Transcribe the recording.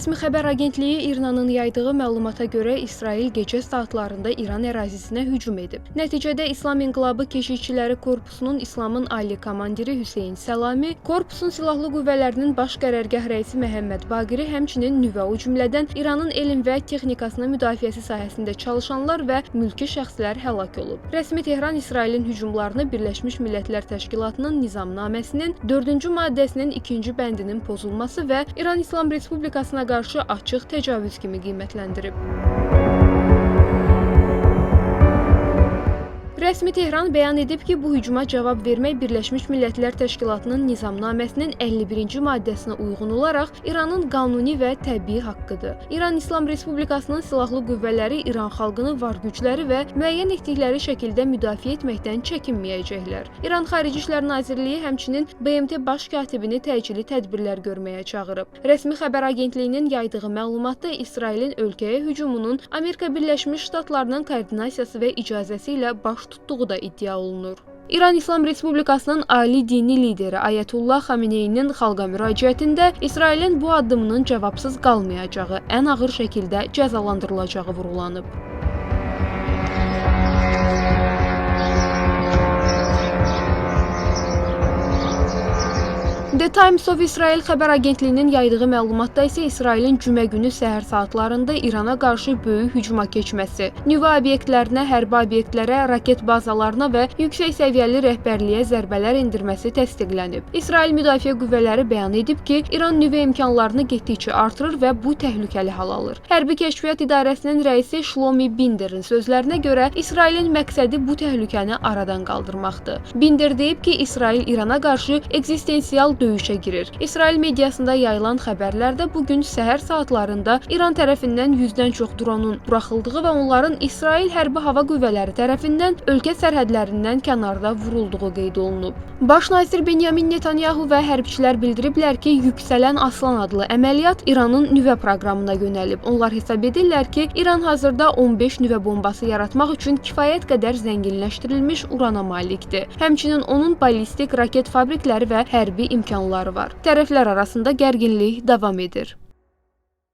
Rəsmi xəbər agentliyi İRNA-nın yaydığı məlumata görə İsrail gecə saatlarında İran ərazisinə hücum edib. Nəticədə İslam İnqilabı Keşikçiləri Korpusunun İslamın Ali komandiri Hüseyn Səlami, korpusun silahlı qüvvələrinin baş qərargah rəisi Məhəmməd Baqiri, həmçinin nüvə, o cümlədən İranın elm və texnikasının müdafiəsi sahəsində çalışanlar və mülki şəxslər həlak olub. Rəsmi Tehran İsrailin hücumlarını Birləşmiş Millətlər Təşkilatının nizamnaməsinin 4-cü maddəsinin 2-ci bəndinin pozulması və İran İslam Respublikasına qarşı açıq təcavüz kimi qiymətləndirib. Rəsmi Tehran bəyan edib ki, bu hücuma cavab vermək Birləşmiş Millətlər Təşkilatının nizamnaməsinin 51-ci maddəsinə uyğun olaraq İranın qanuni və təbii haqqıdır. İran İslam Respublikasının silahlı qüvvələri İran xalqını var gücləri və müəyyən etdikləri şəkildə müdafiə etməkdən çəkinməyəcəklər. İran Xarici İşlər Nazirliyi həmçinin BMT baş katibini təcili tədbirlər görməyə çağırıb. Rəsmi xəbər agentliyinin yaydığı məlumatda İsrailin ölkəyə hücumunun Amerika Birləşmiş Ştatlarının koordinasiyası və icazəsi ilə baş tutduğu da iddia olunur. İran İslam Respublikasının ali dini lideri Ayətullah Xameneyinin xalqa müraciətində İsrailin bu addımının cavabsız qalmayacağı, ən ağır şəkildə cəzalandırılacağı vurğulanıb. The Times of Israel xəbər agentliyinin yaydığı məlumatda isə İsrailin cümə günü səhər saatlarında İrana qarşı böyük hücuma keçməsi, nüvə obyektlərinə, hərbi obyektlərə, raket bazalarına və yüksək səviyyəli rəhbərliyə zərbələr endirməsi təsdiqlənib. İsrail Müdafiə Qüvvələri bəyan edib ki, İran nüvə imkanlarını getdikcə artırır və bu təhlükəli hal alır. Hərbi Kəşfiyyat İdarəsinin rəisi Shlomi Binderin sözlərinə görə İsrailin məqsədi bu təhlükəni aradan qaldırmaqdır. Binder deyib ki, İsrail İrana qarşı ekzistensial döyüşə girir. İsrail mediasında yayılan xəbərlərdə bugün səhər saatlarında İran tərəfindən 100-dən çox dronun buraxıldığı və onların İsrail hərbi hava qüvvələri tərəfindən ölkə sərhədlərindən kənarda vurulduğu qeyd olunub. Baş nazir Benyamin Netanyahu və hərbçilər bildiriblər ki, Yüksələn Aslan adlı əməliyyat İranın nüvə proqramına yönəlib. Onlar hesab edirlər ki, İran hazırda 15 nüvə bombası yaratmaq üçün kifayət qədər zənginləşdirilmiş urana malikdir. Həmçinin onun ballistik raket fabrikləri və hərbi imkanları var. Tərəflər arasında gərginlik davam edir.